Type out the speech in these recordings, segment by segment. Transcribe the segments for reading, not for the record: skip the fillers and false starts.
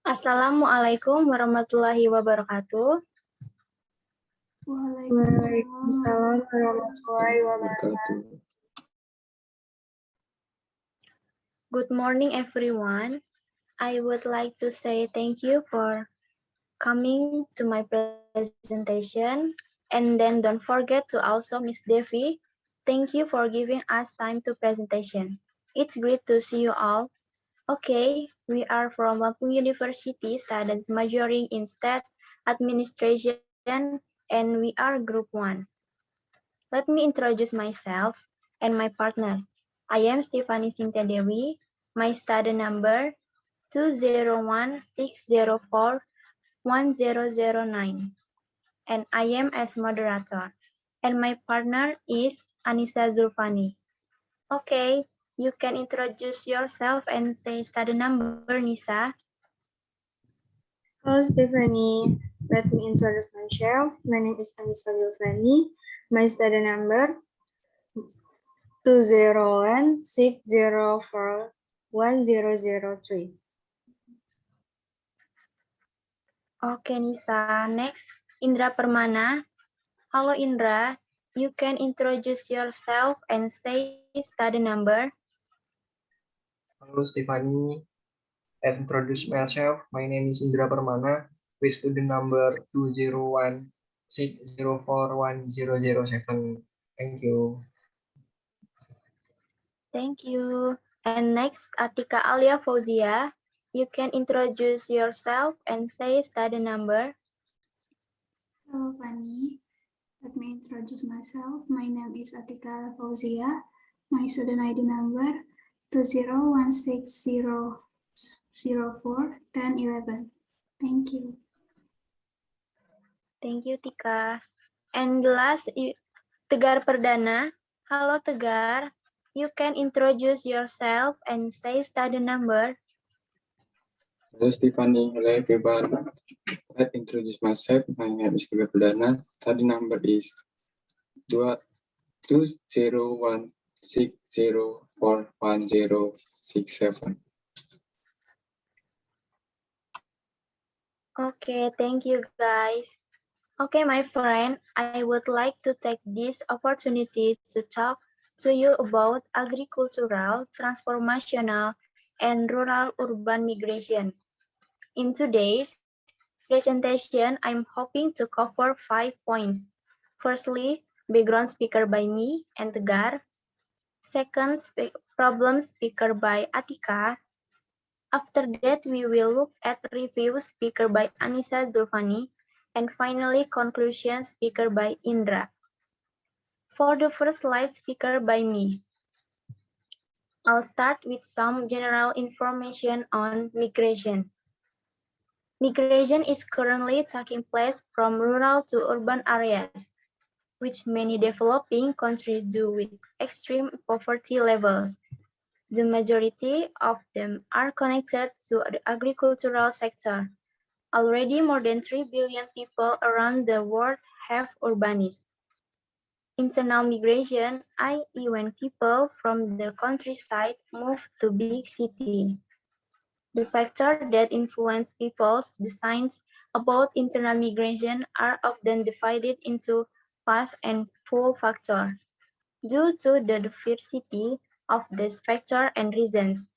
Assalamualaikum warahmatullahi wabarakatuh. Waalaikumsalam warahmatullahi wabarakatuh. Good morning, everyone. I would like to say thank you for coming to my presentation. And then don't forget to also Miss Devi. Thank you for giving us time to presentation. It's great to see you all. Okay, we are from Lampung University, students majoring in state administration, and we are group 1. Let me introduce myself and my partner. I am Stifany Dewi. My study number 20160410009, and I am as moderator. And my partner is Annisa Zulvani. Okay, you can introduce yourself and say study number, Nisa. Hello, Stifany. Let me introduce myself. My name is Annisa Zulvani. My study number 20160410003. Okay, Nisa. Next, Indra Permana. Hello, Indra. You can introduce yourself and say study number. Hello, Stifany. I've introduced myself. My name is Indra Permana with student number 20160410007. Thank you. Thank you. And next, Atika Alya Fauzia. You can introduce yourself and say study number. Hello, Fanny. Let me introduce myself. My name is Atika Fauzia. My student ID number 20160041011. Thank you. Thank you, Tika. And the last, Tegar Perdana. Hello, Tegar. You can introduce yourself and say study number. Hello, Stifany. Hello, everyone. Let me introduce myself. My name is Tegar Perdana. Study number is 20160411067. Okay, thank you, guys. Okay, my friend, I would like to take this opportunity to talk to you about agricultural, transformational, and rural-urban migration. In today's presentation, I'm hoping to cover 5 points. Firstly, background speaker by me and Tegar. Second, problem speaker by Atika. After that, we will look at review speaker by Annisa Zulvani, and finally, conclusion speaker by Indra. For the first slide speaker by me, I'll start with some general information on migration. Migration is currently taking place from rural to urban areas, which many developing countries do with extreme poverty levels. The majority of them are connected to the agricultural sector. Already more than 3 billion people around the world have urbanized. Internal migration, i.e. when people from the countryside move to big city. The factors that influence people's designs about internal migration are often divided into fast and pull factors. Due to the diversity of these factors and reasons,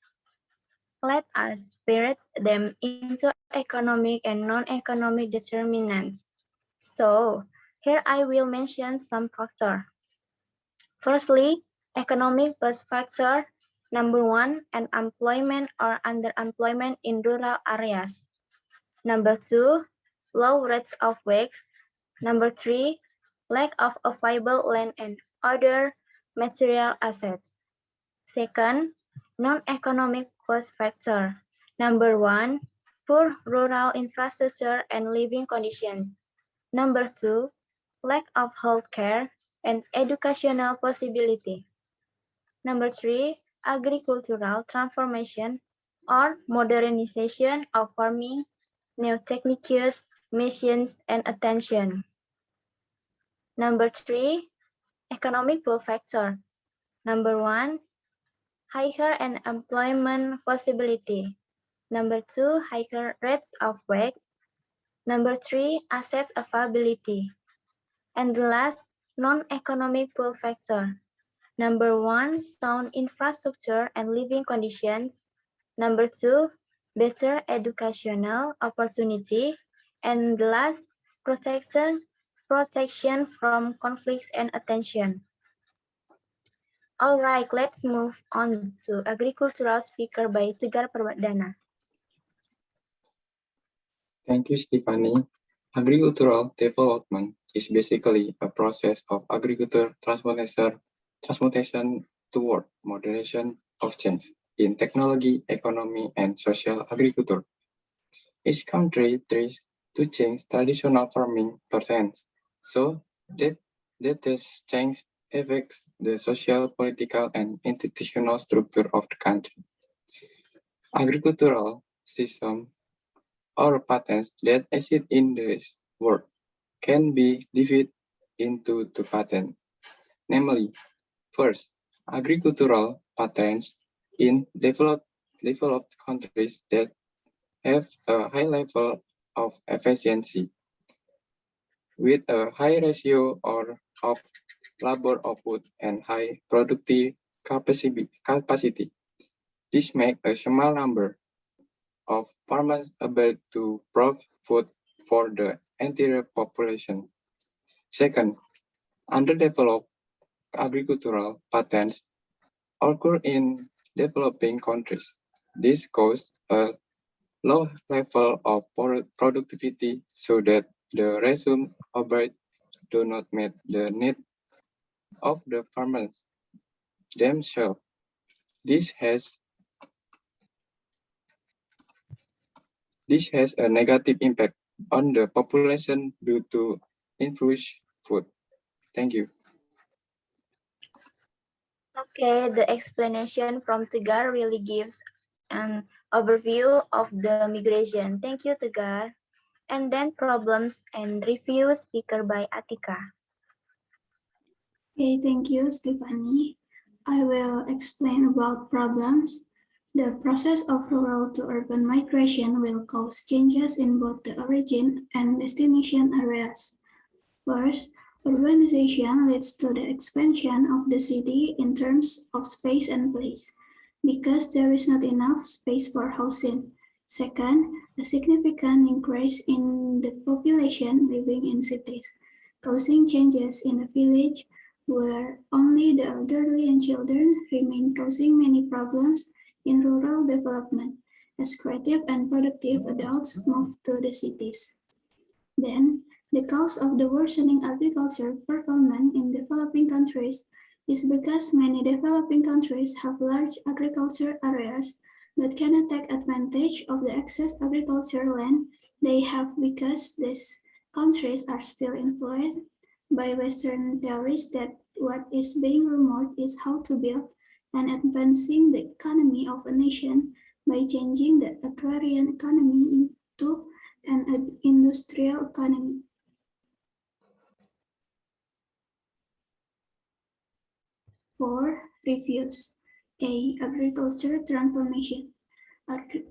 let us separate them into economic and non-economic determinants. So, here I will mention some factors. Firstly, economic base factor. Number 1, unemployment or underemployment in rural areas. Number 2, low rates of wage. Number 3, lack of available land and other material assets. Second, non-economic cost factor. Number 1, poor rural infrastructure and living conditions. Number 2, lack of healthcare and educational possibility. Number 3, agricultural transformation or modernization of farming, new techniques, machines, and attention. Number 3, economic pull factor. Number 1, higher and employment possibility. Number 2, higher rates of wage. Number 3, assets availability. And the last, non-economic pull factor. Number 1, sound infrastructure and living conditions. Number 2, better educational opportunity. And the last, protection from conflicts and attention. All right, let's move on to agricultural speaker by Tegar Perdana. Thank you, Stifany. Agricultural development is basically a process of agriculture transformation toward moderation of change in technology, economy, and social agriculture. Each country tries to change traditional farming patterns so that this change affects the social, political, and institutional structure of the country. Agricultural system or patterns that exist in this world can be divided into two patterns, namely, first, agricultural patterns in developed countries that have a high level of efficiency with a high ratio of labor output and high productive capacity. This makes a small number of farmers able to provide food for the entire population. Second, underdeveloped agricultural patterns occur in developing countries. This causes a low level of productivity so that the resume operate do not meet the need of the farmers themselves. This has a negative impact on the population due to insufficient food. Thank you. Okay, the explanation from Tegar really gives an overview of the migration. Thank you, Tegar. And then problems and review speaker by Atika. Okay, thank you, Stifany. I will explain about problems. The process of rural to urban migration will cause changes in both the origin and destination areas. First, urbanization leads to the expansion of the city in terms of space and place, because there is not enough space for housing. Second, a significant increase in the population living in cities, causing changes in the village where only the elderly and children remain, causing many problems in rural development as creative and productive adults move to the cities. Then, the cause of the worsening agriculture performance in developing countries is because many developing countries have large agriculture areas but cannot take advantage of the excess agriculture land they have because these countries are still influenced by Western theories that what is being rumored is how to build and advancing the economy of a nation by changing the agrarian economy into an industrial economy. For reviews. A. Agriculture transformation.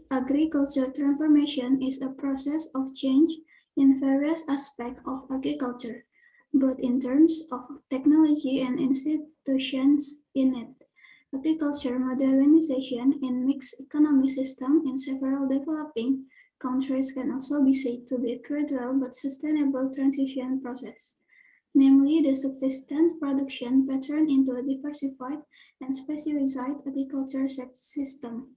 Agriculture transformation is a process of change in various aspects of agriculture, both in terms of technology and institutions in it. Agriculture modernization in mixed economy system in several developing countries can also be said to be a gradual but sustainable transition process, namely the sufficient production pattern into a diversified and specialized agriculture system.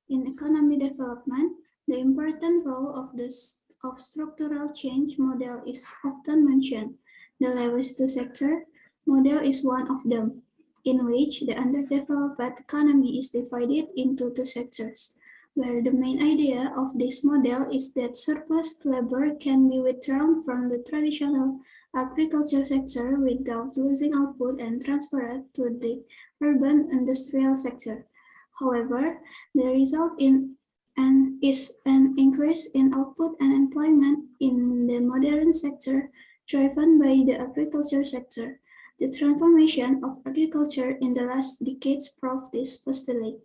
In economy development, the important role of structural change model is often mentioned. The lowest two sector model is one of them, in which the underdeveloped economy is divided into two sectors, where the main idea of this model is that surplus labor can be withdrawn from the traditional agriculture sector without losing output and transferred to the urban industrial sector. However, the result is an increase in output and employment in the modern sector driven by the agriculture sector. The transformation of agriculture in the last decades proved this postulate.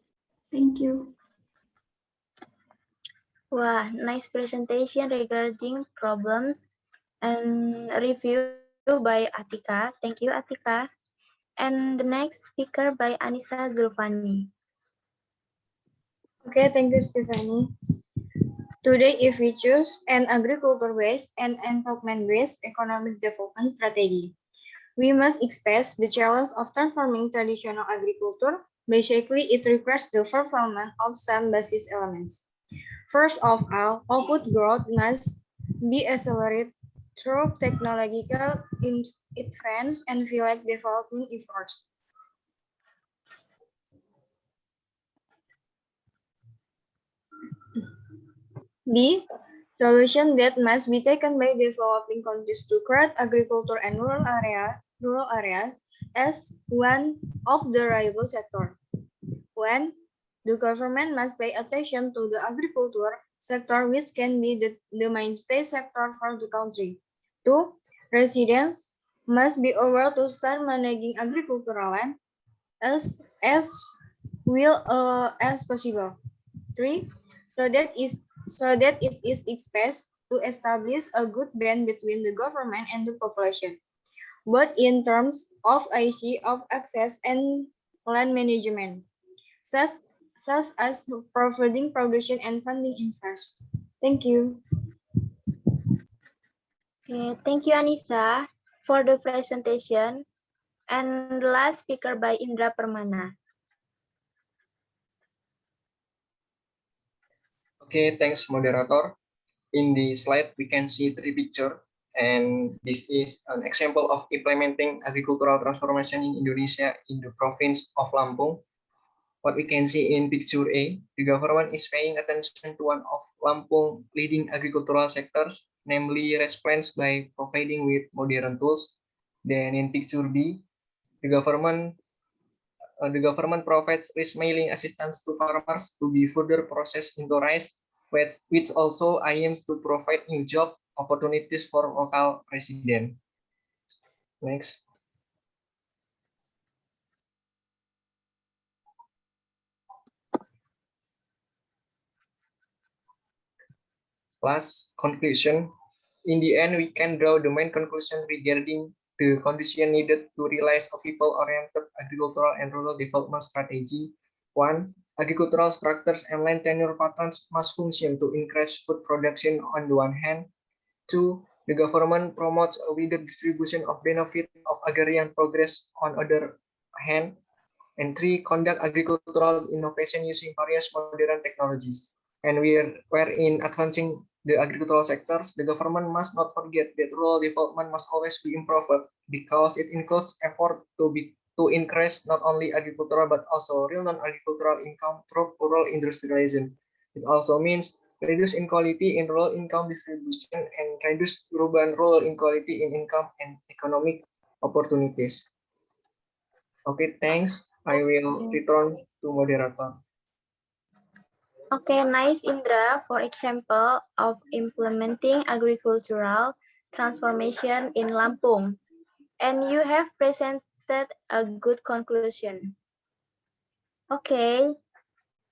Thank you. Wow, nice presentation regarding problems and review by Atika. Thank you, Atika. And the next speaker by Annisa Zulvani. Okay, thank you, Stifany. Today, if we choose an agriculture-based and environment-based economic development strategy, we must express the challenge of transforming traditional agriculture. Basically, it requires the fulfillment of some basis elements. First of all, output growth must be accelerated through technological advance and field development efforts. B. Solution that must be taken by developing countries to create agriculture and rural areas as one of the rival sector. One, the government must pay attention to the agriculture sector, which can be the mainstay sector for the country. Two, residents must be aware to start managing agricultural land as as possible. Three, so that it is expected to establish a good band between the government and the population, both in terms of of access and land management, such, such as providing production and funding invest. Thank you. Okay, thank you, Anissa, for the presentation. And the last speaker by Indra Permana. Okay, thanks, moderator. In the slide, we can see three pictures, and this is an example of implementing agricultural transformation in Indonesia in the province of Lampung. What we can see in picture A, the government is paying attention to one of Lampung leading agricultural sectors, namely rice plants, by providing with modern tools. Then in picture B, the government provides rice milling assistance to farmers to be further processed into rice, which also aims to provide new job opportunities for local residents. Next. Last conclusion. In the end, we can draw the main conclusion regarding the condition needed to realize a people-oriented agricultural and rural development strategy. One, agricultural structures and land tenure patterns must function to increase food production on the one hand. Two, the government promotes a wider distribution of benefit of agrarian progress on other hand. And three, conduct agricultural innovation using various modern technologies. And where in advancing the agricultural sectors, the government must not forget that rural development must always be improved because it includes effort to increase not only agricultural but also real non-agricultural income through rural industrialization. It also means reduce inequality in rural income distribution and reduce urban rural inequality in income and economic opportunities. Okay, thanks. I will return to moderator. Okay, nice, Indra, for example of implementing agricultural transformation in Lampung. And you have presented a good conclusion. Okay,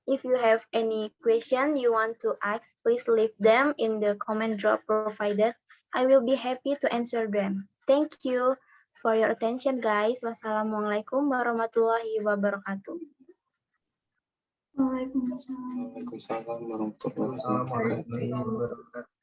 if you have any question you want to ask, please leave them in the comment drop provided. I will be happy to answer them. Thank you for your attention, guys. Wassalamualaikum warahmatullahi wabarakatuh. Waalaikumsalam. Waalaikumsalam warahmatullahi Assalamualaikum wabarakatuh. warahmatullahi wabarakatuh.